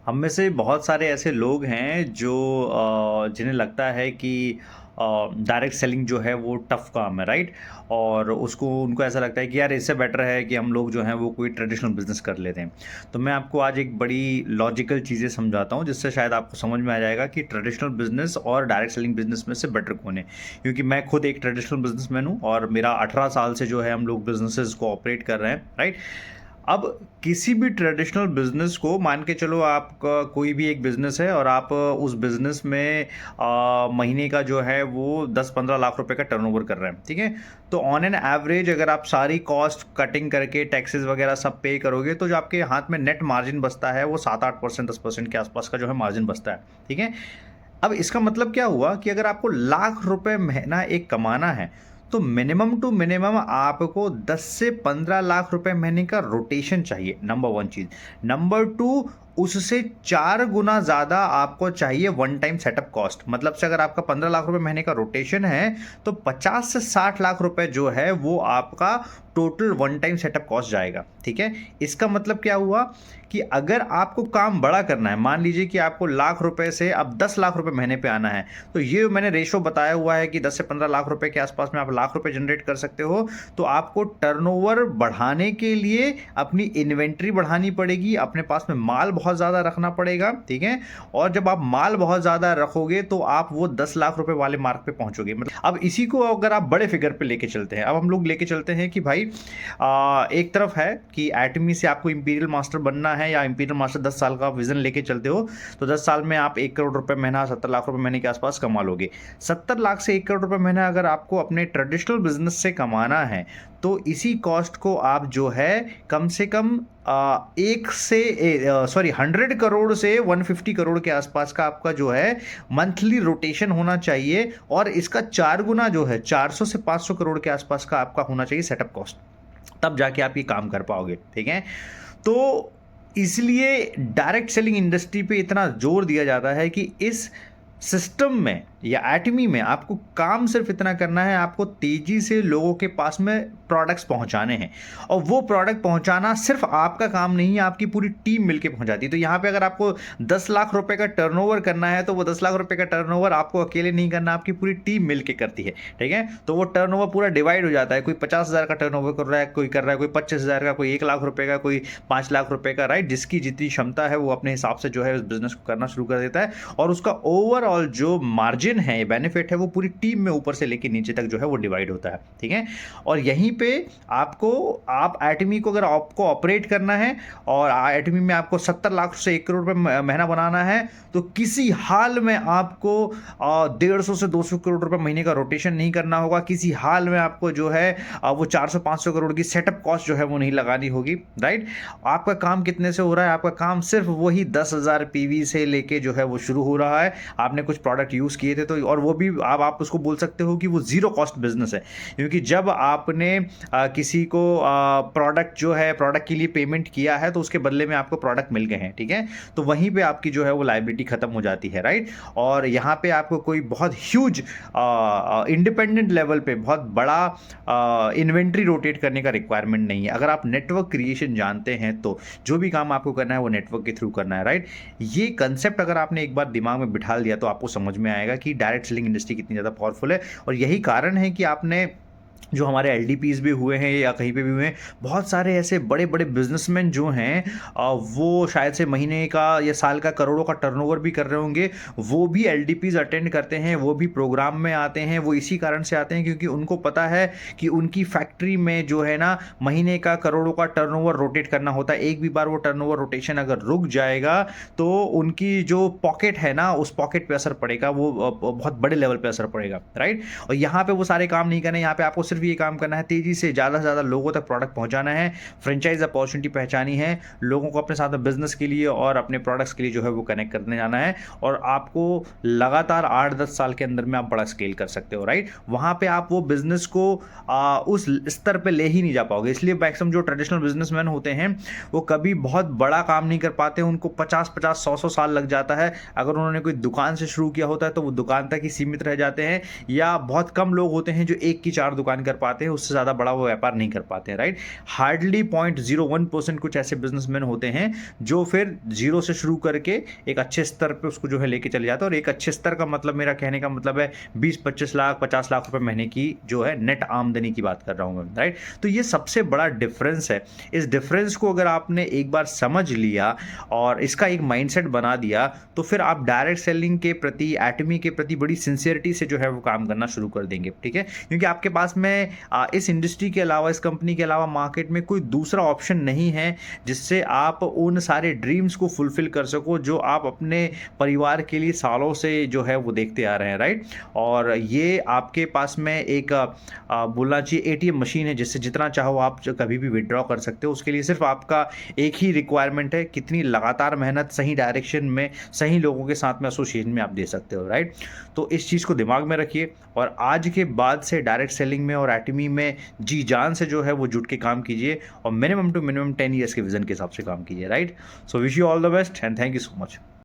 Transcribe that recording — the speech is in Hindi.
हम में से बहुत सारे ऐसे लोग हैं जो जिन्हें लगता है कि डायरेक्ट सेलिंग जो है वो टफ काम है, राइट? और उसको उनको ऐसा लगता है कि यार इससे बेटर है कि हम लोग जो हैं वो कोई ट्रेडिशनल बिजनेस कर लेते हैं। तो मैं आपको आज एक बड़ी लॉजिकल चीज़ें समझाता हूँ जिससे शायद आपको समझ में आ जाएगा कि ट्रेडिशनल बिजनेस और डायरेक्ट सेलिंग बिजनेस में से बेटर कौन है। क्योंकि मैं खुद एक ट्रेडिशनल बिजनेसमैन हूँ और मेरा 18 साल से जो है हम लोग बिजनेसेस को ऑपरेट कर रहे हैं, राइट? अब किसी भी ट्रेडिशनल बिज़नेस को मान के चलो, आपका कोई भी एक बिज़नेस है और आप उस बिज़नेस में महीने का जो है वो 10-15 लाख रुपए का टर्नओवर कर रहे हैं, ठीक है? तो ऑन एन एवरेज अगर आप सारी कॉस्ट कटिंग करके टैक्सेस वगैरह सब पे करोगे तो जो आपके हाथ में नेट मार्जिन बचता है वो 7-8%, 10% के आसपास का जो है मार्जिन बचता है, ठीक है? अब इसका मतलब क्या हुआ कि अगर आपको लाख रुपए महीना एक कमाना है, तो मिनिमम टू मिनिमम आपको 10 से 15 लाख रुपए महीने का रोटेशन चाहिए, नंबर 1 चीज़। नंबर 2, उससे 4 गुना ज़्यादा आपको चाहिए वन टाइम सेटअप कॉस्ट। मतलब से अगर आपका 15 लाख रुपए महीने का रोटेशन है, तो 50 से 60 लाख रुपए जो है वो आपका total one time setup cost जाएगा, ठीक है? इसका मतलब क्या हुआ कि अगर आपको काम बड़ा करना है, मान लीजिए कि आपको लाख रुपए से अब 10 लाख रुपए महीने पे आना है, तो ये मैंने रेशो बताया हुआ है कि 10 से 15 लाख रुपए के आसपास में आप लाख रुपए जनरेट कर सकते हो। तो आपको टर्नओवर बढ़ाने के लिए अपनी इन्वेंट्री बढ़ानी पड़ेगी, अपने पास में माल बहुत ज़्यादा रखना पड़ेगा, ठीक है? और जब आप माल बहुत ज़्यादा रखोगे तो आप वो 10 लाख रुपए वाले मार्क पे पहुंचोगे। मतलब अब इसी को अगर आप बड़े फिगर पे लेके चलते हैं, अब हम लोग लेके चलते हैं कि भाई एक तरफ है कि एटमी से आपको इंपीरियल मास्टर बनना है या इंपीरियल मास्टर 10 साल का विजन लेके चलते हो, तो 10 साल में आप 1 करोड़ रुपए महीना, 70 लाख रुपए महीने के आसपास कमा लोगे। 70 लाख से 1 करोड़ रुपए महीना अगर आपको अपने ट्रेडिशनल बिजनेस से कमाना है, तो इसी कॉस्ट को आप जो है कम से कम 100 करोड़ से 150 करोड़ के आसपास का आपका जो है मंथली रोटेशन होना चाहिए, और इसका 4 गुना जो है 400 से 500 करोड़ के आसपास का आपका होना चाहिए सेटअप कॉस्ट। तब जाके आप ये काम कर पाओगे, ठीक है? तो इसलिए डायरेक्ट सेलिंग इंडस्ट्री पे इतना जोर दिया जाता है कि इस सिस्टम में या एटमी में आपको काम सिर्फ इतना करना है, आपको तेजी से लोगों के पास में प्रोडक्ट्स पहुंचाने हैं। और वो प्रोडक्ट पहुंचाना सिर्फ आपका काम नहीं है, आपकी पूरी टीम मिलके पहुंचाती है। तो यहाँ पे अगर आपको 10 लाख रुपए का टर्नओवर करना है, तो वो 10 लाख रुपए का टर्नओवर आपको अकेले नहीं करना, आपकी पूरी टीम मिलके करती है, ठीक है? तो वो टर्नओवर पूरा डिवाइड हो जाता है। कोई 50,000 का टर्नओवर कर रहा है, कोई कर रहा है कोई 25,000 का, कोई 1 लाख रुपए का, कोई 5 लाख रुपए का, राइट? जिसकी जितनी क्षमता है वो अपने हिसाब से जो है उस बिजनेस को करना शुरू कर देता है, और उसका ओवरऑल जो मार्जिन है, बेनिफिट है, वो पूरी टीम में ऊपर से लेके नीचे तक जो है वो डिवाइड होता है, ठीक है? और यहीं पे आप एटमी को अगर आपको ऑपरेट करना है और एटमी में आपको 70 लाख से 1 करोड़ रुपए महीना बनाना है, तो किसी हाल में आपको 150 से 200 करोड़ रुपए महीने का रोटेशन नहीं करना होगा। किसी हाल में आपको जो है वो 400-500 करोड़ की सेटअप कॉस्ट जो है वो नहीं लगानी होगी, राइट? आपका काम कितने से हो रहा है? आपका काम सिर्फ वही 10,000 पीवी से लेके जो है वो शुरू हो रहा है। आपने कुछ प्रोडक्ट यूज़ किए थे, तो और वो भी आप उसको बोल सकते हो कि वो जीरो कॉस्ट बिजनेस है, क्योंकि जब आपने किसी को प्रोडक्ट जो है प्रोडक्ट के लिए पेमेंट किया है, तो उसके बदले में आपको प्रोडक्ट मिल गए हैं, ठीक है? तो वहीं पे आपकी जो है वो लायबिलिटी खत्म हो जाती है, राइट? और यहाँ पे आपको कोई बहुत ह्यूज इंडिपेंडेंट लेवल पे बहुत बड़ा इन्वेंट्री रोटेट करने का रिक्वायरमेंट नहीं है। अगर आप नेटवर्क क्रिएशन जानते हैं, तो जो भी काम आपको करना है वो नेटवर्क के थ्रू करना है, राइट? ये कंसेप्ट अगर आपने एक बार दिमाग में बिठा लिया, तो आपको समझ में आएगा कि डायरेक्ट सेलिंग इंडस्ट्री कितनी ज़्यादा पावरफुल है। और यही कारण है कि आपने जो हमारे एलडीपीज भी हुए हैं या कहीं पे भी हुए हैं, बहुत सारे ऐसे बड़े बड़े बिजनेसमैन जो हैं, वो शायद से महीने का या साल का करोड़ों का टर्नओवर भी कर रहे होंगे, वो भी एलडीपीज अटेंड करते हैं, वो भी प्रोग्राम में आते हैं। वो इसी कारण से आते हैं क्योंकि उनको पता है कि उनकी फैक्ट्री में जो है ना महीने का करोड़ों का टर्नओवर रोटेट करना होता है। एक भी बार वो टर्नओवर रोटेशन अगर रुक जाएगा, तो उनकी जो पॉकेट है ना, उस पॉकेट पे असर पड़ेगा, वो बहुत बड़े लेवल पे असर पड़ेगा, राइट? और यहाँ पे वो सारे काम नहीं करने, यहाँ पे आपको सिर्फ ये काम करना है, तेजी से ज़्यादा से ज़्यादा लोगों तक प्रोडक्ट पहुंचाना है, फ्रेंचाइज अपॉर्चुनिटी पहचानी है, लोगों को अपने साथ में बिजनेस के लिए और अपने प्रोडक्ट्स के लिए जो है वो कनेक्ट करने जाना है। और आपको लगातार 8-10 साल के अंदर में आप बड़ा स्केल कर सकते हो, राइट? वहाँ पे आप वो बिजनेस को उस स्तर पे ले ही नहीं जा पाओगे। इसलिए मैक्सिमम जो ट्रेडिशनल बिजनेसमैन होते हैं, वो कभी बहुत बड़ा काम नहीं कर पाते। उनको 50-50, 100-100 साल लग जाता है। अगर उन्होंने कोई दुकान से शुरू किया होता है, तो वो दुकान तक ही सीमित रह जाते हैं, या बहुत कम लोग होते हैं जो एक की 4 दुकान कर पाते हैं, उससे ज़्यादा बड़ा वो व्यापार नहीं कर पाते हैं, राइट? हार्डली 0.01% कुछ ऐसे बिजनेसमैन होते हैं जो फिर जीरो से शुरू करके एक अच्छे स्तर पे उसको जो है लेके चले जाते हैं। और एक अच्छे स्तर का मतलब, मेरा कहने का मतलब है 20-25 लाख 50 लाख रुपए महीने की जो है नेट आमदनी की बात कर रहा हूँ मैं, राइट? तो ये सबसे बड़ा डिफरेंस है। इस डिफरेंस को अगर आपने एक बार समझ लिया और इसका एक माइंडसेट बना दिया, तो फिर आप डायरेक्ट सेलिंग के प्रति, एटमी के प्रति बड़ी सिंसियरिटी से जो है वो काम करना शुरू कर देंगे, ठीक है? क्योंकि आपके पास में इस इंडस्ट्री के अलावा, इस कंपनी के अलावा मार्केट में कोई दूसरा ऑप्शन नहीं है जिससे आप उन सारे ड्रीम्स को फुलफिल कर सको जो आप अपने परिवार के लिए सालों से जो है वो देखते आ रहे हैं, राइट? और ये आपके पास में एक बोलना चाहिए एटीएम मशीन है जिससे जितना चाहो आप जो कभी भी विड्रॉ कर सकते हो। उसके लिए सिर्फ आपका एक ही रिक्वायरमेंट है, कितनी लगातार मेहनत सही डायरेक्शन में, सही लोगों के साथ में एसोसिएशन में आप दे सकते हो, राइट? तो इस चीज़ को दिमाग में रखिए और आज के बाद से डायरेक्ट सेलिंग में और एटमी में जी जान से जो है वो जुट के काम कीजिए और मिनिमम टू मिनिमम 10 ईयर्स के विजन के हिसाब से काम कीजिए, right? So wish you all the best and thank you so much.